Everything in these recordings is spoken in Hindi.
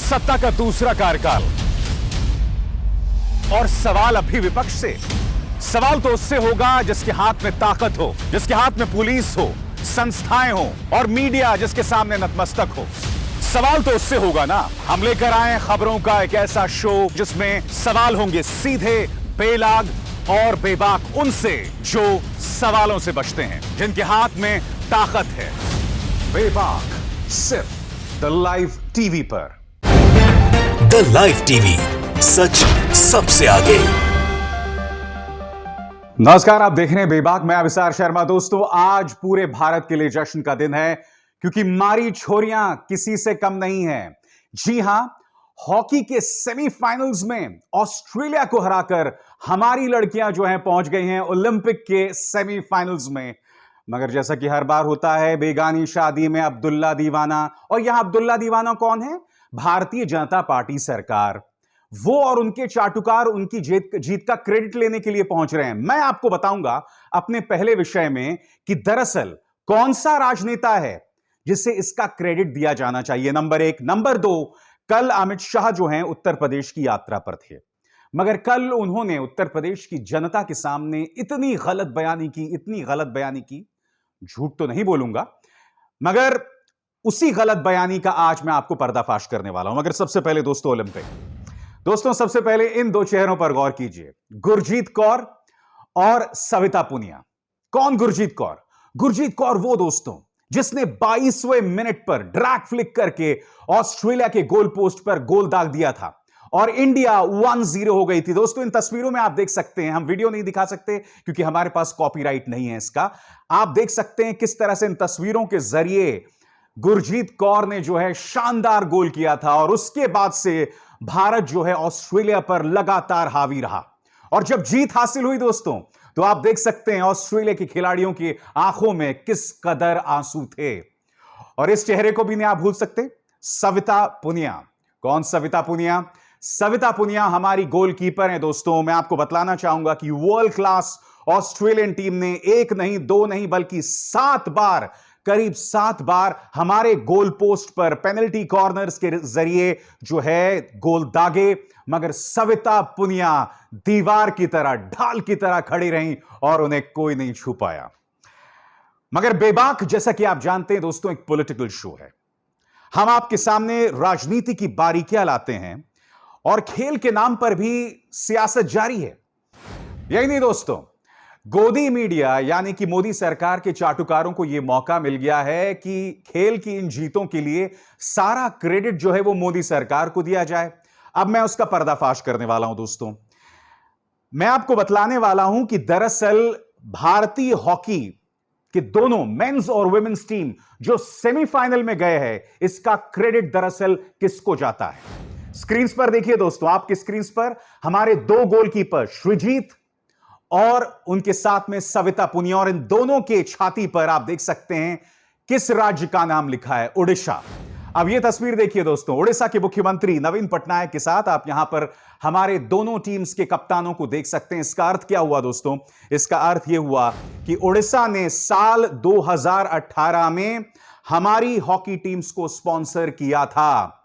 सत्ता का दूसरा कार्यकाल। और सवाल अभी विपक्ष से, सवाल तो उससे होगा जिसके हाथ में ताकत हो, जिसके हाथ में पुलिस हो, संस्थाएं हो और मीडिया जिसके सामने नतमस्तक हो। सवाल तो उससे होगा ना। हम लेकर आए खबरों का एक ऐसा शो जिसमें सवाल होंगे सीधे, बेलाग और बेबाक उनसे जो सवालों से बचते हैं, जिनके हाथ में ताकत है। बेबाक सिर्फ द लाइव टीवी पर। द लाइव टीवी, सच सबसे आगे। नमस्कार, आप देख रहे हैं बेबाक। मैं अविसार शर्मा। दोस्तों, आज पूरे भारत के लिए जश्न का दिन है क्योंकि मारी छोरियां किसी से कम नहीं है। जी हां, हॉकी के सेमीफाइनल्स में ऑस्ट्रेलिया को हराकर हमारी लड़कियां जो हैं पहुंच गई हैं ओलंपिक के सेमीफाइनल्स में। मगर जैसा कि हर बार होता है, बेगानी शादी में अब्दुल्ला दीवाना। और यहां अब्दुल्ला दीवाना कौन है? भारतीय जनता पार्टी सरकार। वो और उनके चाटुकार उनकी जीत का क्रेडिट लेने के लिए पहुंच रहे हैं। मैं आपको बताऊंगा अपने पहले विषय में कि दरअसल कौन सा राजनेता है जिसे इसका क्रेडिट दिया जाना चाहिए। नंबर एक। नंबर दो, कल अमित शाह जो हैं उत्तर प्रदेश की यात्रा पर थे, मगर कल उन्होंने उत्तर प्रदेश की जनता के सामने इतनी गलत बयानी की, झूठ तो नहीं बोलूंगा, मगर उसी गलत बयानी का आज मैं आपको पर्दाफाश करने वाला हूं। मगर सबसे पहले दोस्तों, ओलंपिक। दोस्तों, सबसे पहले इन दो चेहरों पर गौर कीजिए, गुरजीत कौर और सविता पुनिया। कौन गुरजीत कौर? गुरजीत कौर वो दोस्तों जिसने 22वें मिनट पर ड्रैग फ्लिक करके ऑस्ट्रेलिया के गोल पोस्ट पर गोल दाग दिया था और इंडिया 1-0 हो गई थी। दोस्तों, इन तस्वीरों में आप देख सकते हैं, हम वीडियो नहीं दिखा सकते क्योंकि हमारे पास कॉपीराइट नहीं है इसका। आप देख सकते हैं किस तरह से इन तस्वीरों के जरिए गुरजीत कौर ने जो है शानदार गोल किया था और उसके बाद से भारत जो है ऑस्ट्रेलिया पर लगातार हावी रहा। और जब जीत हासिल हुई दोस्तों, तो आप देख सकते हैं ऑस्ट्रेलिया के खिलाड़ियों की आंखों में किस कदर आंसू थे। और इस चेहरे को भी नहीं आप भूल सकते, सविता पुनिया। कौन सविता पुनिया? सविता पुनिया हमारी गोलकीपर हैं दोस्तों। मैं आपको बतलाना चाहूंगा कि वर्ल्ड क्लास ऑस्ट्रेलियन टीम ने एक नहीं, दो नहीं, बल्कि 7 बार, करीब 7 बार हमारे गोल पोस्ट पर पेनल्टी कॉर्नर्स के जरिए जो है गोल दागे, मगर सविता पुनिया दीवार की तरह, ढाल की तरह खड़ी रहीं और उन्हें कोई नहीं छू पाया। मगर बेबाक, जैसा कि आप जानते हैं दोस्तों, एक पॉलिटिकल शो है। हम आपके सामने राजनीति की बारीकियां लाते हैं और खेल के नाम पर भी सियासत जारी है। यही नहीं दोस्तों, गोदी मीडिया यानी कि मोदी सरकार के चाटुकारों को यह मौका मिल गया है कि खेल की इन जीतों के लिए सारा क्रेडिट जो है वो मोदी सरकार को दिया जाए। अब मैं उसका पर्दाफाश करने वाला हूं दोस्तों। मैं आपको बतलाने वाला हूं कि दरअसल भारतीय हॉकी कि दोनों मेंस और वुमेन्स टीम जो सेमीफाइनल में गए हैं, इसका क्रेडिट दरअसल किसको जाता है। स्क्रीन पर देखिए दोस्तों, आपके स्क्रीन पर हमारे 2 गोलकीपर श्रीजीत और उनके साथ में सविता पुनिया, और इन दोनों के छाती पर आप देख सकते हैं किस राज्य का नाम लिखा है, ओडिशा। अब यह तस्वीर देखिए दोस्तों, ओडिशा के मुख्यमंत्री नवीन पटनायक के साथ आप यहां पर हमारे दोनों टीम्स के कप्तानों को देख सकते हैं। इसका अर्थ क्या हुआ दोस्तों? इसका अर्थ यह हुआ कि ओडिशा ने साल 2018 में हमारी हॉकी टीम्स को स्पॉन्सर किया था।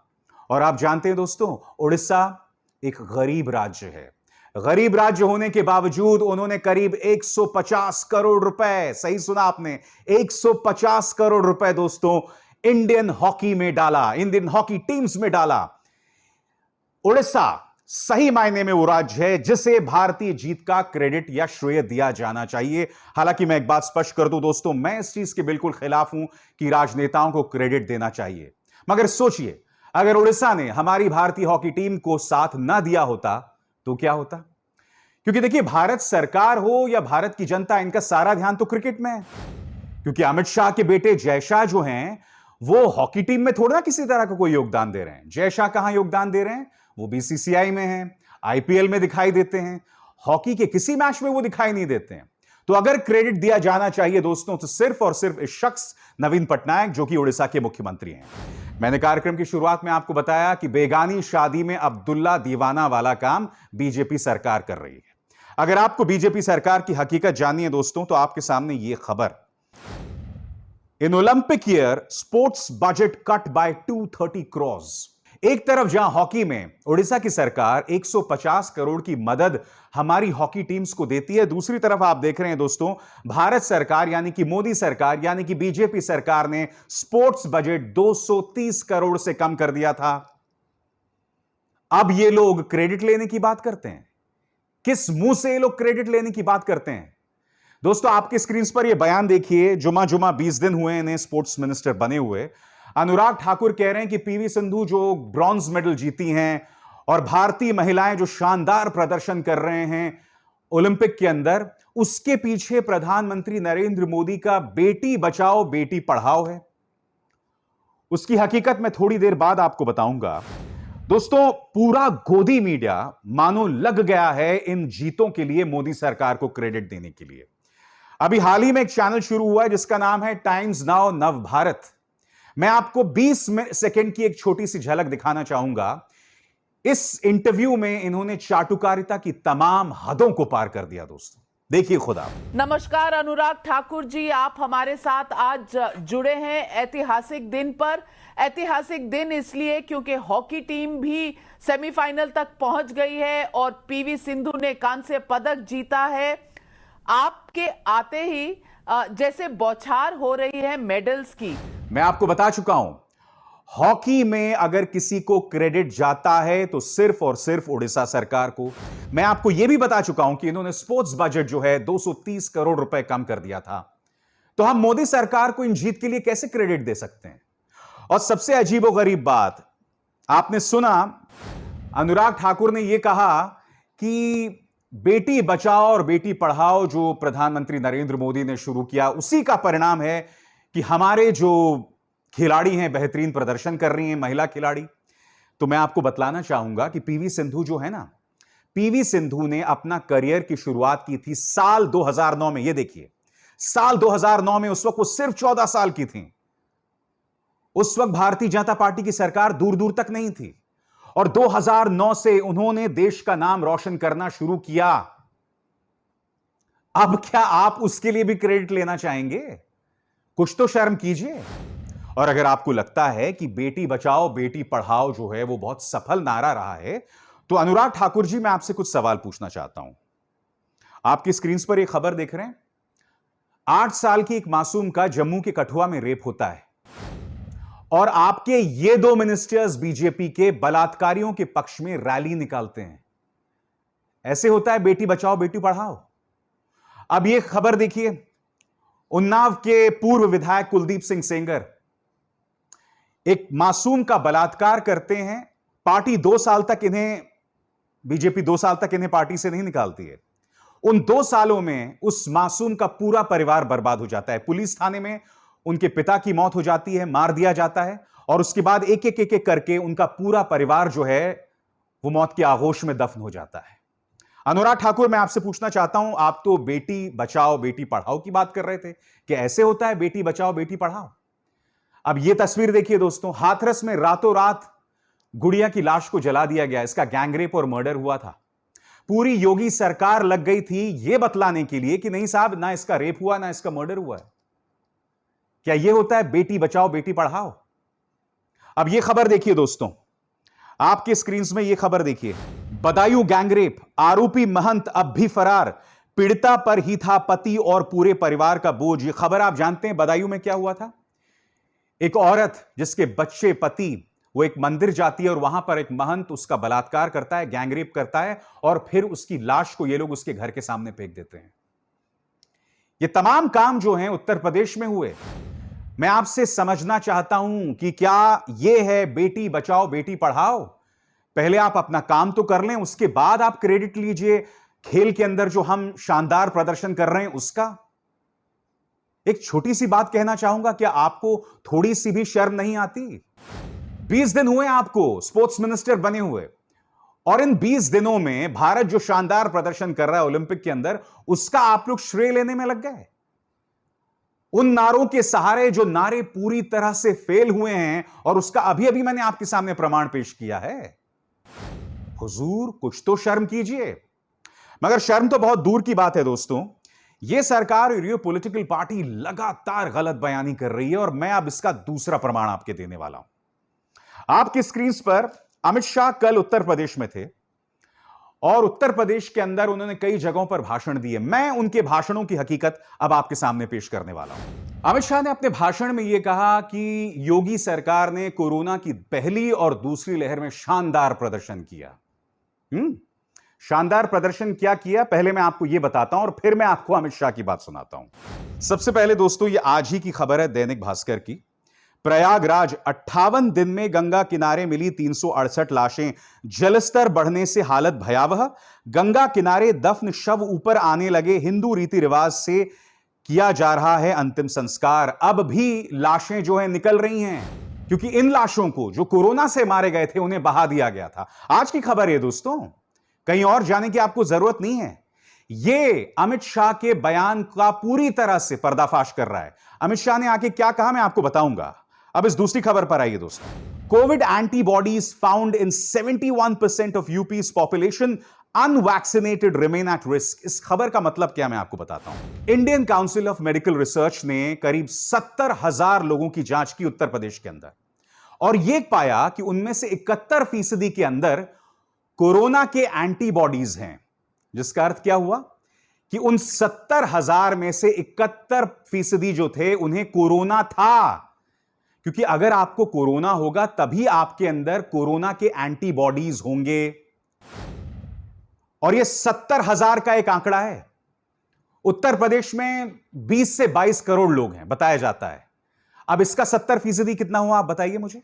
और आप जानते हैं दोस्तों, ओडिशा एक गरीब राज्य है। गरीब राज्य होने के बावजूद उन्होंने करीब 150 करोड़ रुपए, सही सुना आपने, 150 करोड़ रुपए दोस्तों इंडियन हॉकी में डाला, इंडियन हॉकी टीम्स में डाला। ओडिशा सही मायने में वो राज्य है जिसे भारतीय जीत का क्रेडिट या श्रेय दिया जाना चाहिए। हालांकि मैं एक बात स्पष्ट कर दूं दोस्तों, मैं इस चीज के बिल्कुल खिलाफ हूं कि राजनेताओं को क्रेडिट देना चाहिए। मगर सोचिए, अगर ओडिशा ने हमारी भारतीय हॉकी टीम को साथ ना दिया होता तो क्या होता? क्योंकि देखिए, भारत सरकार हो या भारत की जनता, इनका सारा ध्यान तो क्रिकेट में है। क्योंकि अमित शाह के बेटे जय शाह जो हैं, वो हॉकी टीम में थोड़ा ना किसी तरह का कोई योगदान दे रहे हैं। जय शाह कहां योगदान दे रहे हैं? वो बीसीसीआई में हैं, आईपीएल में दिखाई देते हैं, हॉकी के किसी मैच में वो दिखाई नहीं देते हैं। तो अगर क्रेडिट दिया जाना चाहिए दोस्तों, तो सिर्फ और सिर्फ इस शख्स नवीन पटनायक, जो कि ओडिशा के मुख्यमंत्री हैं। मैंने कार्यक्रम की शुरुआत में आपको बताया कि बेगानी शादी में अब्दुल्ला दीवाना वाला काम बीजेपी सरकार कर रही है। अगर आपको बीजेपी सरकार की हकीकत जाननी है दोस्तों, तो आपके सामने यह खबर। इन Olympic year sports budget cut by 230 crores। एक तरफ जहां हॉकी में उड़ीसा की सरकार 150 करोड़ की मदद हमारी हॉकी टीम्स को देती है, दूसरी तरफ आप देख रहे हैं दोस्तों, भारत सरकार यानी कि मोदी सरकार यानी कि बीजेपी सरकार ने स्पोर्ट्स बजट 230 करोड़ से कम कर दिया था। अब ये लोग क्रेडिट लेने की बात करते हैं। किस मुंह से ये लोग क्रेडिट लेने की बात करते हैं? दोस्तों, आपके स्क्रीन पर यह बयान देखिए। जुमा 20 दिन हुए इन्हें स्पोर्ट्स मिनिस्टर बने हुए। अनुराग ठाकुर कह रहे हैं कि पीवी सिंधु जो ब्रॉन्ज मेडल जीती हैं और भारतीय महिलाएं जो शानदार प्रदर्शन कर रहे हैं ओलंपिक के अंदर, उसके पीछे प्रधानमंत्री नरेंद्र मोदी का बेटी बचाओ बेटी पढ़ाओ है। उसकी हकीकत मैं थोड़ी देर बाद आपको बताऊंगा। दोस्तों, पूरा गोदी मीडिया मानो लग गया है इन जीतों के लिए मोदी सरकार को क्रेडिट देने के लिए। अभी हाल ही में एक चैनल शुरू हुआ है जिसका नाम है टाइम्स नाउ नव भारत। मैं आपको 20 सेकंड की एक छोटी सी झलक दिखाना चाहूंगा। इस इंटरव्यू में इन्होंने चाटुकारिता की तमाम हदों को पार कर दिया। दोस्तों, देखिए खुदा। नमस्कार अनुराग ठाकुर जी, आप हमारे साथ आज जुड़े हैं ऐतिहासिक दिन पर। ऐतिहासिक दिन इसलिए क्योंकि हॉकी टीम भी सेमीफाइनल तक पहुंच गई है और पीवी सिंधु ने कांस्य पदक जीता है। आपके आते ही जैसे बौछार हो रही है मेडल्स की। मैं आपको बता चुका हूं, हॉकी में अगर किसी को क्रेडिट जाता है तो सिर्फ और सिर्फ उड़ीसा सरकार को। मैं आपको यह भी बता चुका हूं कि इन्होंने स्पोर्ट्स बजट जो है 230 करोड़ रुपए कम कर दिया था। तो हम मोदी सरकार को इन जीत के लिए कैसे क्रेडिट दे सकते हैं? और सबसे अजीबोगरीब बात आपने सुना, अनुराग ठाकुर ने यह कहा कि बेटी बचाओ और बेटी पढ़ाओ जो प्रधानमंत्री नरेंद्र मोदी ने शुरू किया, उसी का परिणाम है कि हमारे जो खिलाड़ी हैं बेहतरीन प्रदर्शन कर रही हैं, महिला खिलाड़ी। तो मैं आपको बतलाना चाहूंगा कि पीवी सिंधु जो है ना, पीवी सिंधु ने अपना करियर की शुरुआत की थी साल 2009 में। ये देखिए, साल 2009 में, उस वक्त वो सिर्फ 14 साल की थी। उस वक्त भारतीय जनता पार्टी की सरकार दूर दूर तक नहीं थी और 2009 से उन्होंने देश का नाम रोशन करना शुरू किया। अब क्या आप उसके लिए भी क्रेडिट लेना चाहेंगे? कुछ तो शर्म कीजिए। और अगर आपको लगता है कि बेटी बचाओ बेटी पढ़ाओ जो है वो बहुत सफल नारा रहा है, तो अनुराग ठाकुर जी, मैं आपसे कुछ सवाल पूछना चाहता हूं। आपकी स्क्रीन पर एक खबर देख रहे हैं। 8 साल की एक मासूम का जम्मू के कठुआ में रेप होता है और आपके ये 2 मिनिस्टर्स बीजेपी के बलात्कारियों के पक्ष में रैली निकालते हैं। ऐसे होता है बेटी बचाओ बेटी पढ़ाओ। अब ये खबर देखिए, उन्नाव के पूर्व विधायक कुलदीप सिंह सेंगर एक मासूम का बलात्कार करते हैं। पार्टी 2 साल तक इन्हें, बीजेपी 2 साल तक इन्हें पार्टी से नहीं निकालती है। उन 2 सालों में उस मासूम का पूरा परिवार बर्बाद हो जाता है। पुलिस थाने में उनके पिता की मौत हो जाती है, मार दिया जाता है और उसके बाद एक एक करके उनका पूरा परिवार जो है वो मौत के आगोश में दफन हो जाता है। अनुराग ठाकुर, मैं आपसे पूछना चाहता हूं, आप तो बेटी बचाओ बेटी पढ़ाओ की बात कर रहे थे कि ऐसे होता है बेटी बचाओ बेटी पढ़ाओ। अब यह तस्वीर देखिए दोस्तों, हाथरस में रातों रात गुड़िया की लाश को जला दिया गया। इसका गैंगरेप और मर्डर हुआ था। पूरी योगी सरकार लग गई थी यह बतलाने के लिए कि नहीं साहब, ना इसका रेप हुआ ना इसका मर्डर हुआ है। क्या यह होता है बेटी बचाओ बेटी पढ़ाओ? अब यह खबर देखिए दोस्तों, आपके स्क्रीन में यह खबर देखिए। बदायूं गैंगरेप, आरोपी महंत अब भी फरार, पीड़िता पर ही था पति और पूरे परिवार का बोझ। यह खबर आप जानते हैं बदायूं में क्या हुआ था? एक औरत जिसके बच्चे, पति, वो एक मंदिर जाती है और वहां पर एक महंत उसका बलात्कार करता है, गैंगरेप करता है और फिर उसकी लाश को ये लोग उसके घर के सामने फेंक देते हैं। ये तमाम काम जो हैं उत्तर प्रदेश में हुए। मैं आपसे समझना चाहता हूं कि क्या यह है बेटी बचाओ बेटी पढ़ाओ? पहले आप अपना काम तो कर लें, उसके बाद आप क्रेडिट लीजिए खेल के अंदर जो हम शानदार प्रदर्शन कर रहे हैं उसका। एक छोटी सी बात कहना चाहूंगा, क्या आपको थोड़ी सी भी शर्म नहीं आती? 20 दिन हुए आपको स्पोर्ट्स मिनिस्टर बने हुए और इन 20 दिनों में भारत जो शानदार प्रदर्शन कर रहा है ओलंपिक के अंदर, उसका आप लोग श्रेय लेने में लग गए। उन नारों के सहारे जो नारे पूरी तरह से फेल हुए हैं और उसका अभी अभी मैंने आपके सामने प्रमाण पेश किया है। हुजूर, कुछ तो शर्म कीजिए। मगर शर्म तो बहुत दूर की बात है दोस्तों। यह सरकार और ये पॉलिटिकल पार्टी लगातार गलत बयानी कर रही है और मैं अब इसका दूसरा प्रमाण आपके देने वाला हूं। आपकी स्क्रीन पर अमित शाह कल उत्तर प्रदेश में थे और उत्तर प्रदेश के अंदर उन्होंने कई जगहों पर भाषण दिए। मैं उनके भाषणों की हकीकत अब आपके सामने पेश करने वाला हूं। अमित शाह ने अपने भाषण में यह कहा कि योगी सरकार ने कोरोना की पहली और दूसरी लहर में शानदार प्रदर्शन किया। शानदार प्रदर्शन क्या किया, पहले मैं आपको यह बताता हूं और फिर मैं आपको अमित शाह की बात सुनाता हूं। सबसे पहले दोस्तों, यह आज ही की खबर है दैनिक भास्कर की। प्रयागराज 58 दिन में गंगा किनारे मिली 368 लाशें, जलस्तर बढ़ने से हालत भयावह। गंगा किनारे दफन शव ऊपर आने लगे, हिंदू रीति रिवाज से किया जा रहा है अंतिम संस्कार। अब भी लाशें जो है निकल रही हैं, क्योंकि इन लाशों को जो कोरोना से मारे गए थे उन्हें बहा दिया गया था। आज की खबर है दोस्तों, कहीं और जाने की आपको जरूरत नहीं है। यह अमित शाह के बयान का पूरी तरह से पर्दाफाश कर रहा है। अमित शाह ने आके क्या कहा मैं आपको बताऊंगा। अब इस दूसरी खबर पर आइए दोस्तों। Covid antibodies found in 71% of UP's population unvaccinated remain at risk. इस खबर का मतलब क्या मैं आपको बताता हूं। Indian council of medical research ने करीब 70,000 लोगों की जांच की उत्तर प्रदेश के अंदर और यह पाया कि उनमें से 71% के अंदर कोरोना के एंटीबॉडीज हैं, जिसका अर्थ क्या हुआ कि उन 70,000 में से 71% जो थे उन्हें कोरोना था। क्योंकि अगर आपको कोरोना होगा तभी आपके अंदर कोरोना के एंटीबॉडीज होंगे, और यह 70,000 का एक आंकड़ा है। उत्तर प्रदेश में 20 से 22 करोड़ लोग हैं बताया जाता है। अब इसका 70% कितना हुआ आप बताइए मुझे।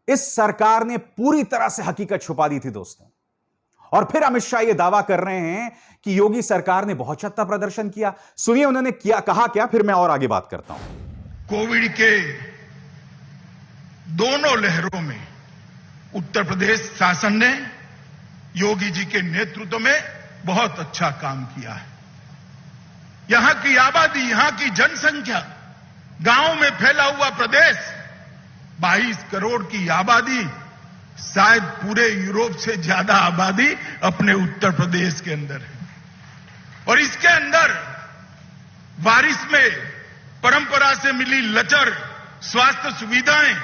इस सरकार ने पूरी तरह से हकीकत छुपा दी थी दोस्तों, और फिर अमित शाह यह दावा कर रहे हैं कि योगी सरकार ने बहुत अच्छा प्रदर्शन किया। सुनिए उन्होंने क्या कहा, फिर मैं और आगे बात करता हूं। कोविड के दोनों लहरों में उत्तर प्रदेश शासन ने योगी जी के नेतृत्व में बहुत अच्छा काम किया है। यहां की आबादी, यहां की जनसंख्या, गांव में फैला हुआ प्रदेश, 22 करोड़ की आबादी, शायद पूरे यूरोप से ज्यादा आबादी अपने उत्तर प्रदेश के अंदर है। और इसके अंदर बारिश में परंपरा से मिली लचर स्वास्थ्य सुविधाएं,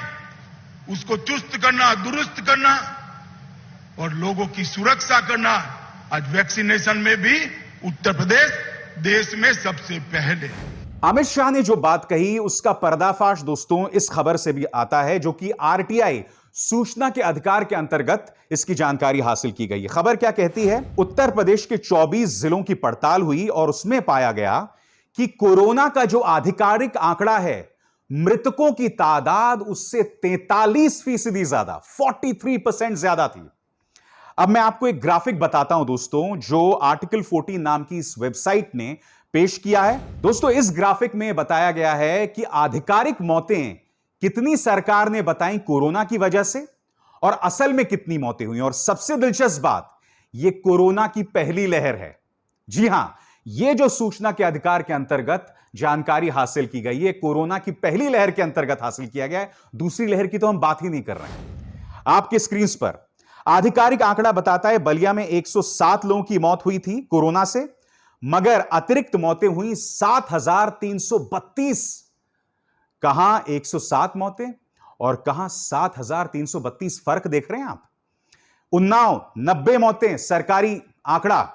उसको चुस्त करना, दुरुस्त करना और लोगों की सुरक्षा करना, आज वैक्सीनेशन में भी उत्तर प्रदेश देश में सबसे पहले। अमित शाह ने जो बात कही उसका पर्दाफाश दोस्तों इस खबर से भी आता है, जो कि आरटीआई सूचना के अधिकार के अंतर्गत इसकी जानकारी हासिल की गई है। खबर क्या कहती है, उत्तर प्रदेश के 24 जिलों की पड़ताल हुई और उसमें पाया गया कि कोरोना का जो आधिकारिक आंकड़ा है, मृतकों की तादाद उससे 43% ज्यादा, 43% ज्यादा थी। अब मैं आपको एक ग्राफिक बताता हूं दोस्तों, जो आर्टिकल 14 नाम की इस वेबसाइट ने पेश किया है। दोस्तों इस ग्राफिक में बताया गया है कि आधिकारिक मौतें कितनी सरकार ने बताई कोरोना की वजह से और असल में कितनी मौतें हुई। और सबसे दिलचस्प बात, यह कोरोना की पहली लहर है। जी हां, यह जो सूचना के अधिकार के अंतर्गत जानकारी हासिल की गई है, कोरोना की पहली लहर के अंतर्गत हासिल किया गया है। दूसरी लहर की तो हम बात ही नहीं कर रहे हैं। आपके स्क्रीन पर आधिकारिक आंकड़ा बताता है बलिया में 107 लोगों की मौत हुई थी कोरोना से, मगर अतिरिक्त मौतें हुई 7,332। कहां 107 मौतें और कहां 7,332, फर्क देख रहे हैं आप। उन्नाव 90 मौतें सरकारी आंकड़ा,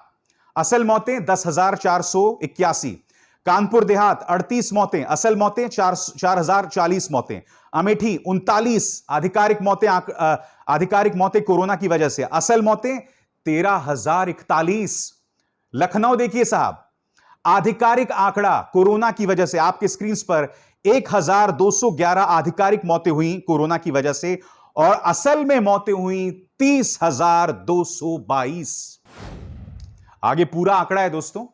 असल मौतें 10,481। कानपुर देहात 38 मौतें, असल मौतें 4,040 मौतें। अमेठी 39 आधिकारिक मौतें कोरोना की वजह से, असल मौतें 13,041। लखनऊ देखिए साहब, आधिकारिक आंकड़ा कोरोना की वजह से आपके स्क्रीन पर 1,211 आधिकारिक मौतें हुई कोरोना की वजह से और असल में मौतें हुई 30,222। आगे पूरा आंकड़ा है दोस्तों,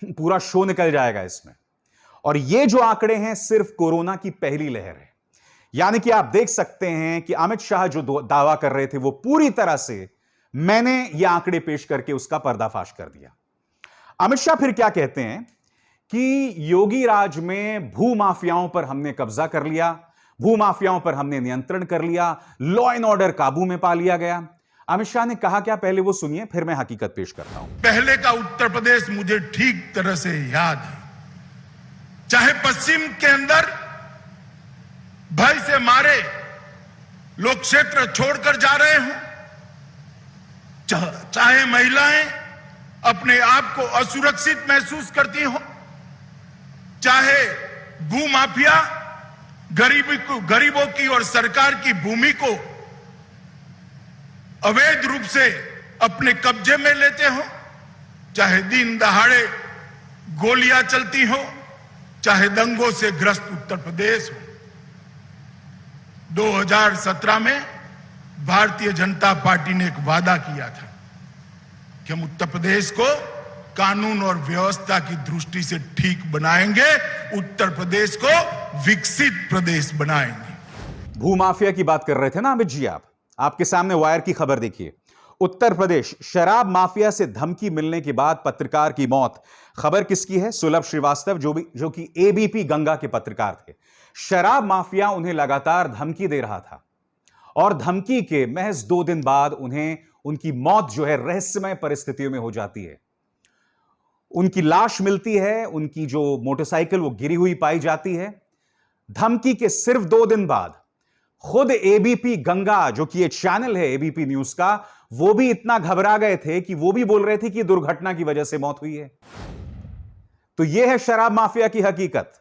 पूरा शो निकल जाएगा इसमें। और ये जो आंकड़े हैं सिर्फ कोरोना की पहली लहर है। यानी कि आप देख सकते हैं कि अमित शाह जो दावा कर रहे थे वो पूरी तरह से मैंने ये आंकड़े पेश करके उसका पर्दाफाश कर दिया। अमित शाह फिर क्या कहते हैं कि योगी राज में भूमाफियाओं पर हमने कब्जा कर लिया, भूमाफियाओं पर हमने नियंत्रण कर लिया, लॉ एंड ऑर्डर काबू में पा लिया गया। अमित शाह ने कहा क्या, पहले वो सुनिए फिर मैं हकीकत पेश करता हूं। पहले का उत्तर प्रदेश मुझे ठीक तरह से याद है। चाहे पश्चिम के अंदर भय से मारे लोग क्षेत्र छोड़कर जा रहे हों, चाहे महिलाएं अपने आप को असुरक्षित महसूस करती हो, चाहे भूमाफिया गरीबों की और सरकार की भूमि को अवैध रूप से अपने कब्जे में लेते हो, चाहे दिन दहाड़े गोलियां चलती हो, चाहे दंगों से ग्रस्त उत्तर प्रदेश हो। 2017 में भारतीय जनता पार्टी ने एक वादा किया था कि हम उत्तर प्रदेश को कानून और व्यवस्था की दृष्टि से ठीक बनाएंगे, उत्तर प्रदेश को विकसित प्रदेश बनाएंगे। भूमाफिया की बात कर रहे थे ना अमित जी, आपके सामने वायर की खबर देखिए। उत्तर प्रदेश शराब माफिया से धमकी मिलने के बाद पत्रकार की मौत। खबर किसकी है? सुलभ श्रीवास्तव, जो कि एबीपी गंगा के पत्रकार थे। शराब माफिया उन्हें लगातार धमकी दे रहा था और धमकी के महज 2 दिन बाद उनकी मौत जो है रहस्यमय परिस्थितियों में हो जाती है। उनकी लाश मिलती है, उनकी जो मोटरसाइकिल वो गिरी हुई पाई जाती है। धमकी के सिर्फ 2 दिन बाद खुद एबीपी गंगा, जो कि ये चैनल है एबीपी न्यूज का, वो भी इतना घबरा गए थे कि वो भी बोल रहे थे कि दुर्घटना की वजह से मौत हुई है। तो यह है शराब माफिया की हकीकत।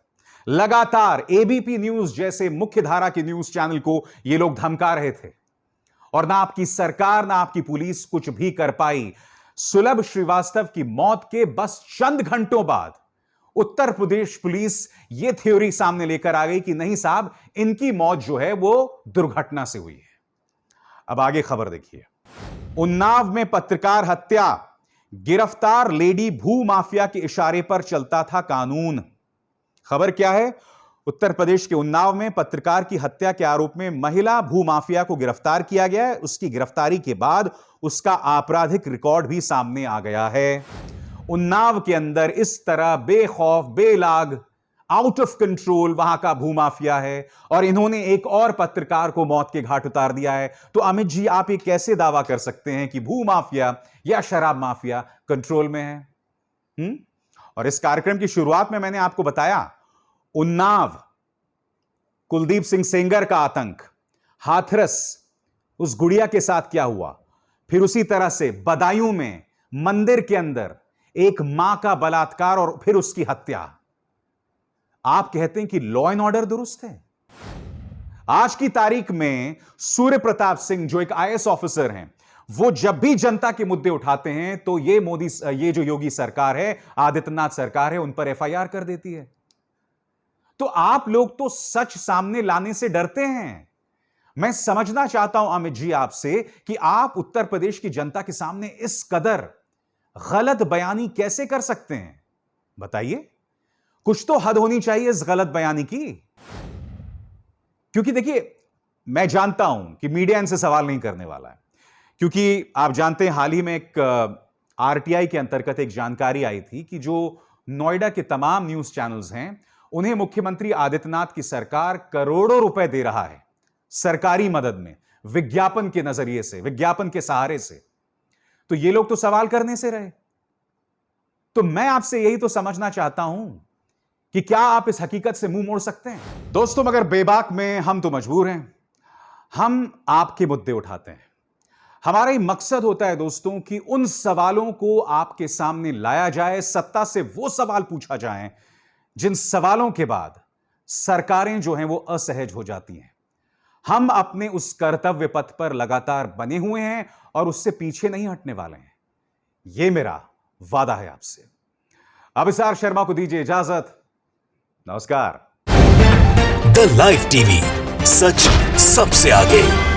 लगातार एबीपी न्यूज जैसे मुख्य धारा के न्यूज चैनल को ये लोग धमका रहे थे और ना आपकी सरकार ना आपकी पुलिस कुछ भी कर पाई। सुलभ श्रीवास्तव की मौत के बस चंद घंटों बाद उत्तर प्रदेश पुलिस यह थ्योरी सामने लेकर आ गई कि नहीं साहब, इनकी मौत जो है वो दुर्घटना से हुई है। अब आगे खबर देखिए। उन्नाव में पत्रकार हत्या, गिरफ्तार लेडी भू माफिया के इशारे पर चलता था कानून। खबर क्या है? उत्तर प्रदेश के उन्नाव में पत्रकार की हत्या के आरोप में महिला भू माफिया को गिरफ्तार किया गया है। उसकी गिरफ्तारी के बाद उसका आपराधिक रिकॉर्ड भी सामने आ गया है। उन्नाव के अंदर इस तरह बेखौफ बेलाग आउट ऑफ कंट्रोल वहां का भूमाफिया है और इन्होंने एक और पत्रकार को मौत के घाट उतार दिया है। तो अमित जी, आप ये कैसे दावा कर सकते हैं कि भूमाफिया या शराब माफिया कंट्रोल में है? और इस कार्यक्रम की शुरुआत में मैंने आपको बताया, उन्नाव, कुलदीप सिंह सेंगर का आतंक, हाथरस, उस गुड़िया के साथ क्या हुआ, फिर उसी तरह से बदायूं में मंदिर के अंदर एक मां का बलात्कार और फिर उसकी हत्या। आप कहते हैं कि लॉ एंड ऑर्डर दुरुस्त है? आज की तारीख में सूर्य प्रताप सिंह जो एक आईएएस ऑफिसर हैं, वो जब भी जनता के मुद्दे उठाते हैं तो ये जो योगी सरकार है, आदित्यनाथ सरकार है, उन पर एफआईआर कर देती है। तो आप लोग तो सच सामने लाने से डरते हैं। मैं समझना चाहता हूं अमित जी आपसे कि आप उत्तर प्रदेश की जनता के सामने इस कदर गलत बयानी कैसे कर सकते हैं? बताइए, कुछ तो हद होनी चाहिए इस गलत बयानी की। क्योंकि देखिए, मैं जानता हूं कि मीडिया इनसे सवाल नहीं करने वाला है, क्योंकि आप जानते हैं हाल ही में एक आरटीआई के अंतर्गत एक जानकारी आई थी कि जो नोएडा के तमाम न्यूज चैनल्स हैं, उन्हें मुख्यमंत्री आदित्यनाथ की सरकार करोड़ों रुपए दे रहा है सरकारी मदद में, विज्ञापन के नजरिए से, विज्ञापन के सहारे से। तो ये लोग तो सवाल करने से रहे। तो मैं आपसे यही तो समझना चाहता हूं कि क्या आप इस हकीकत से मुंह मोड़ सकते हैं? दोस्तों, मगर बेबाक में हम तो मजबूर हैं। हम आपके मुद्दे उठाते हैं। हमारा ही मकसद होता है दोस्तों कि उन सवालों को आपके सामने लाया जाए, सत्ता से वो सवाल पूछा जाए जिन सवालों के बाद सरकारें जो हैं वो असहज हो जाती हैं। हम अपने उस कर्तव्य पथ पर लगातार बने हुए हैं और उससे पीछे नहीं हटने वाले हैं। यह मेरा वादा है आपसे। अभिसार शर्मा को दीजिए इजाजत। नमस्कार। द लाइव टीवी, सच सबसे आगे।